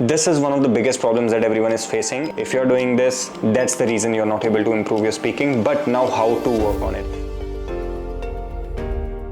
This is one of the biggest problems that everyone is facing. If you're doing this, that's the reason you're not able to improve your speaking. But now how to work on it?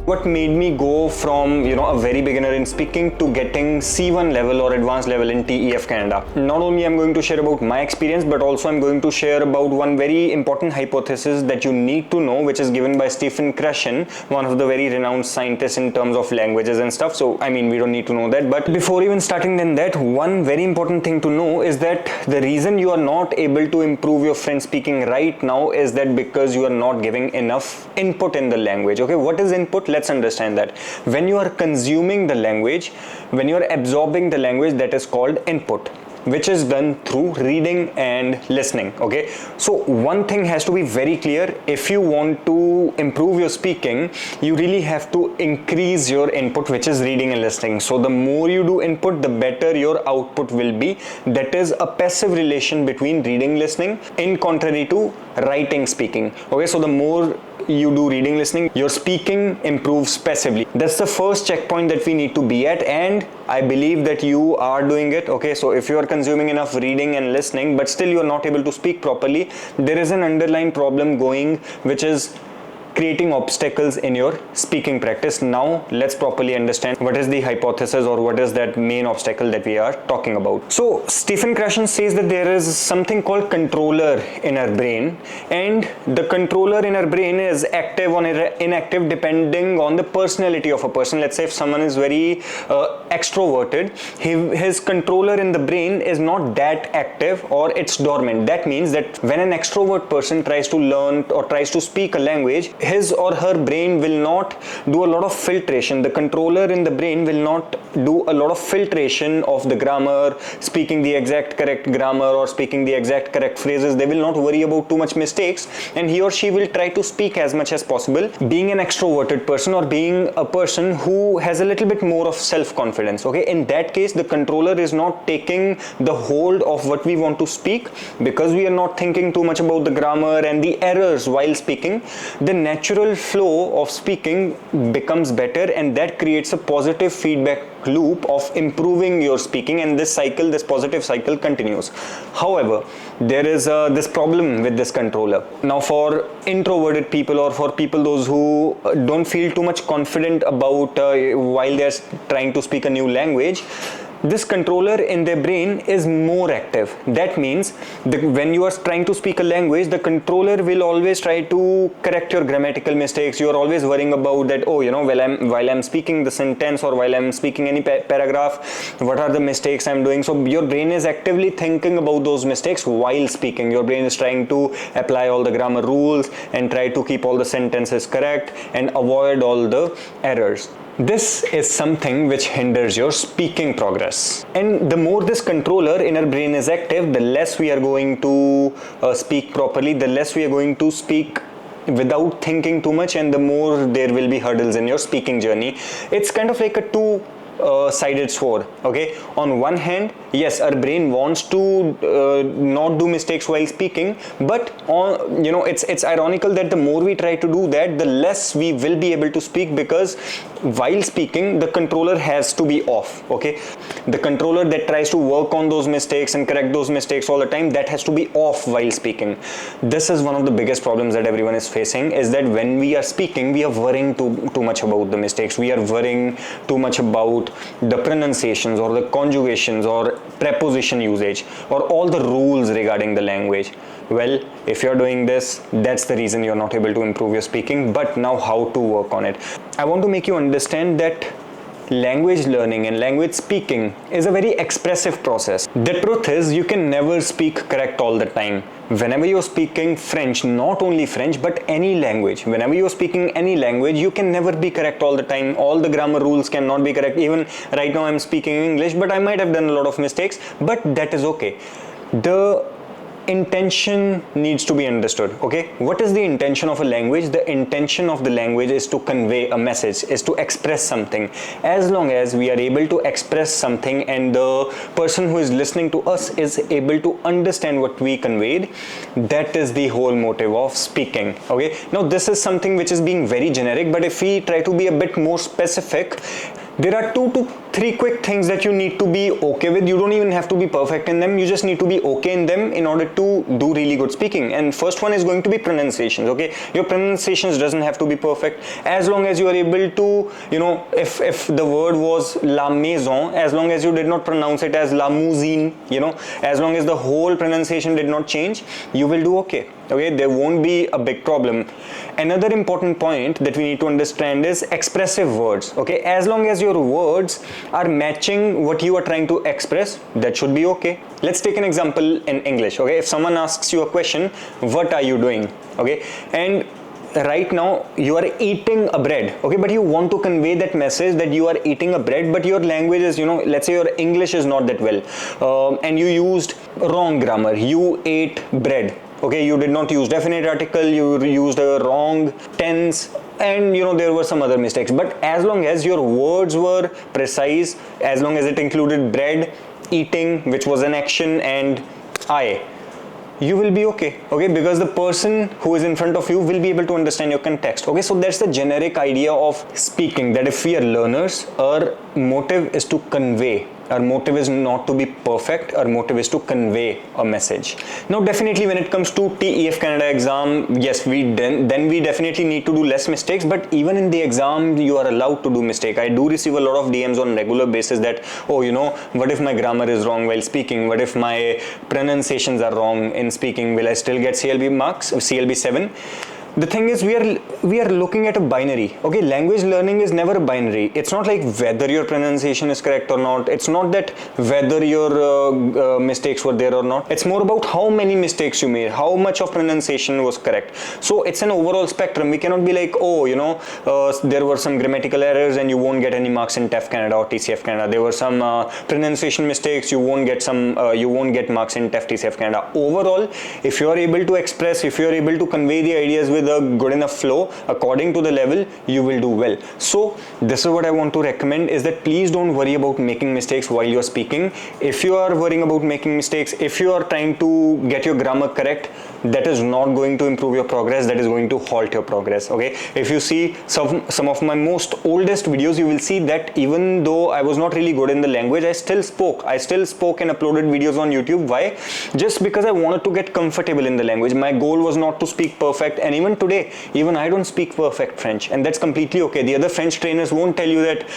What made me go from, a very beginner in speaking to getting C1 level or advanced level in TEF Canada? Not only I'm going to share about my experience, but also I'm going to share about one very important hypothesis that you need to know, which is given by Stephen Krashen, one of the very renowned scientists in terms of languages and stuff. So, we don't need to know that. But before even starting then that, one very important thing to know is that the reason you are not able to improve your French speaking right now is that because you are not giving enough input in the language. Okay, what is input? Let's understand that. When you are consuming the language, when you are absorbing the language, that is called input, which is done through reading and listening. Okay, so one thing has to be very clear. If you want to improve your speaking, you really have to increase your input, which is reading and listening. So the more you do input, the better your output will be. That is a passive relation between reading, listening, in contrary to writing, speaking. Okay, so the more you do reading, listening, your speaking improves passively. That's the first checkpoint that we need to be at, and I believe that you are doing it. Okay, so if you are consuming enough reading and listening but still you are not able to speak properly, there is an underlying problem going, which is creating obstacles in your speaking practice. Now let's properly understand what is the hypothesis or what is that main obstacle that we are talking about. So Stephen Krashen says that there is something called controller in our brain, and the controller in our brain is active or inactive depending on the personality of a person. Let's say if someone is very extroverted, his controller in the brain is not that active or it's dormant. That means that when an extrovert person tries to learn or tries to speak a language, his or her brain will not do a lot of filtration. The controller in the brain will not do a lot of filtration of the grammar, speaking the exact correct grammar or speaking the exact correct phrases. They will not worry about too much mistakes, and he or she will try to speak as much as possible. Being an extroverted person or being a person who has a little bit more of self-confidence, okay, in that case the controller is not taking the hold of what we want to speak, because we are not thinking too much about the grammar and the errors while speaking. The natural flow of speaking becomes better, and that creates a positive feedback loop of improving your speaking, and this positive cycle continues. However, there is this problem with this controller. Now for introverted people or for people those who don't feel too much confident about while they're trying to speak a new language, this controller in their brain is more active. That means when you are trying to speak a language, the controller will always try to correct your grammatical mistakes. You are always worrying about that, while I'm speaking the sentence or while I'm speaking any paragraph, what are the mistakes I'm doing? So your brain is actively thinking about those mistakes while speaking. Your brain is trying to apply all the grammar rules and try to keep all the sentences correct and avoid all the errors. This is something which hinders your speaking progress. And the more this controller in our brain is active, the less we are going to speak properly, the less we are going to speak without thinking too much, and the more there will be hurdles in your speaking journey. It's kind of like a two-sided sword. Okay, on one hand, yes, our brain wants to not do mistakes while speaking, but it's ironical that the more we try to do that, the less we will be able to speak, because while speaking the controller has to be off. Okay, the controller that tries to work on those mistakes and correct those mistakes all the time, that has to be off while speaking. This is one of the biggest problems that everyone is facing, is that when we are speaking, we are worrying too much about the mistakes. We are worrying too much about the pronunciations or the conjugations or preposition usage or all the rules regarding the language. Well, if you're doing this, that's the reason you're not able to improve your speaking. But now how to work on it? I want to make you understand that language learning and language speaking is a very expressive process. The truth is, you can never speak correct all the time. Whenever you're speaking French, not only French but any language, whenever you're speaking any language, you can never be correct all the time. All the grammar rules cannot be correct. Even right now I'm speaking English, but I might have done a lot of mistakes, but that is okay. The intention needs to be understood. Okay, what is the intention of a language? The intention of the language is to convey a message, is to express something. As long as we are able to express something and the person who is listening to us is able to understand what we conveyed, that is the whole motive of speaking. Okay, now this is something which is being very generic, but if we try to be a bit more specific, there are 2 to 3 quick things that you need to be okay with. You don't even have to be perfect in them, you just need to be okay in them in order to do really good speaking. And first one is going to be pronunciations. Okay, your pronunciations doesn't have to be perfect, as long as you are able to, you know, if the word was la maison, as long as you did not pronounce it as la mousine, you know, as long as the whole pronunciation did not change, you will do okay. Okay, there won't be a big problem. Another important point that we need to understand is expressive words. Okay, as long as your words are matching what you are trying to express, that should be okay. Let's take an example in English. Okay, if someone asks you a question, what are you doing? Okay, and right now you are eating a bread, okay, but you want to convey that message that you are eating a bread, but your language is, you know, let's say your English is not that well, and you used wrong grammar. You ate bread. Okay, you did not use definite article, you used a wrong tense, and you know, there were some other mistakes. But as long as your words were precise, as long as it included bread, eating, which was an action, and I, you will be okay. Okay, because the person who is in front of you will be able to understand your context. Okay, so that's the generic idea of speaking, that if we are learners, our motive is to convey. Our motive is not to be perfect, our motive is to convey a message. Now definitely when it comes to TEF Canada exam, yes, we definitely need to do less mistakes, but even in the exam you are allowed to do mistake. I do receive a lot of DMs on regular basis that, oh, you know, what if my grammar is wrong while speaking? What if my pronunciations are wrong in speaking? Will I still get CLB marks, CLB 7? The thing is, we are looking at a binary. Okay, language learning is never a binary. It's not like whether your pronunciation is correct or not. It's not that whether your mistakes were there or not. It's more about how many mistakes you made, how much of pronunciation was correct. So it's an overall spectrum. We cannot be like, oh, you know, there were some grammatical errors and you won't get any marks in TEF Canada or TCF Canada. There were some pronunciation mistakes, you won't get marks in TEF TCF Canada. Overall, if you are able to express, if you are able to convey the ideas with a good enough flow according to the level, you will do well. So this is what I want to recommend, is that please don't worry about making mistakes while you're speaking. If you are worrying about making mistakes, if you are trying to get your grammar correct, that is not going to improve your progress, that is going to halt your progress. Okay, if you see some of my most oldest videos, you will see that even though I was not really good in the language, I still spoke and uploaded videos on YouTube. Why? Just because I wanted to get comfortable in the language. My goal was not to speak perfect, and even today, even I don't speak perfect French, and that's completely okay. The other French trainers won't tell you that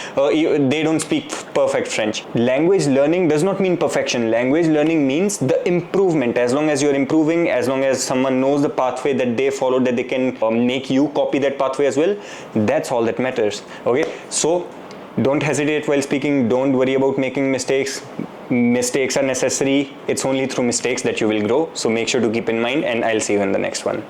they don't speak perfect French. Language learning does not mean perfection. Language learning means the improvement. As long as you're improving, as long as someone knows the pathway that they followed, that they can make you copy that pathway as well, that's all that matters. Okay, so don't hesitate while speaking. Don't worry about making mistakes. Mistakes are necessary. It's only through mistakes that you will grow. So make sure to keep in mind, and I'll see you in the next one.